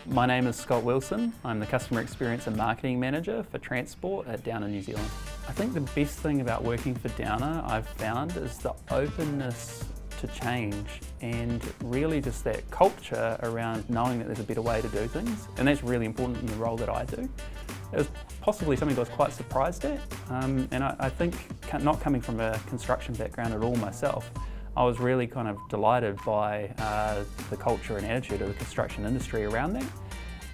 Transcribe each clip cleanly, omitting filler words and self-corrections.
My name is Scott Wilson. I'm the Customer Experience and Marketing Manager for Transport at Downer New Zealand. I think the best thing about working for Downer I've found is the openness to change and really just that culture around knowing that there's a better way to do things, and that's really important in the role that I do. It was possibly something I was quite surprised at, and I think not coming from a construction background at all myself, I was really kind of delighted by the culture and attitude of the construction industry around that.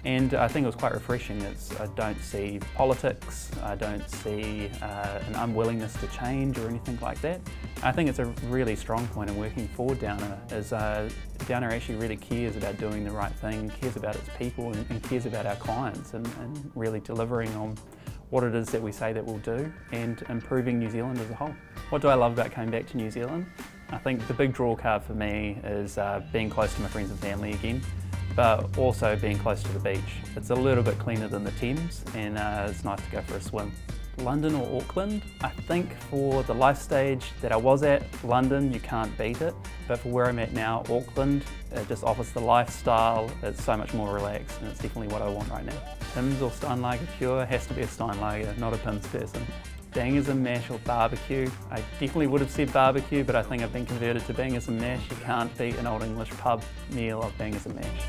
And I think it was quite refreshing. I don't see politics, I don't see an unwillingness to change or anything like that. I think it's a really strong point in working for Downer, is Downer actually really cares about doing the right thing, cares about its people and cares about our clients and really delivering on what it is that we say that we'll do and improving New Zealand as a whole. What do I love about coming back to New Zealand? I think the big draw card for me is being close to my friends and family again, but also being close to the beach. It's a little bit cleaner than the Thames and it's nice to go for a swim. London or Auckland? I think for the life stage that I was at, London, you can't beat it. But for where I'm at now, Auckland, it just offers the lifestyle. It's so much more relaxed and it's definitely what I want right now. Pimm's or Steinlager Pure? Has to be a Steinlager, not a Pimm's person. Bangers and mash or barbecue? I definitely would have said barbecue, but I think I've been converted to bangers and mash. You can't beat an old English pub meal of bangers and mash.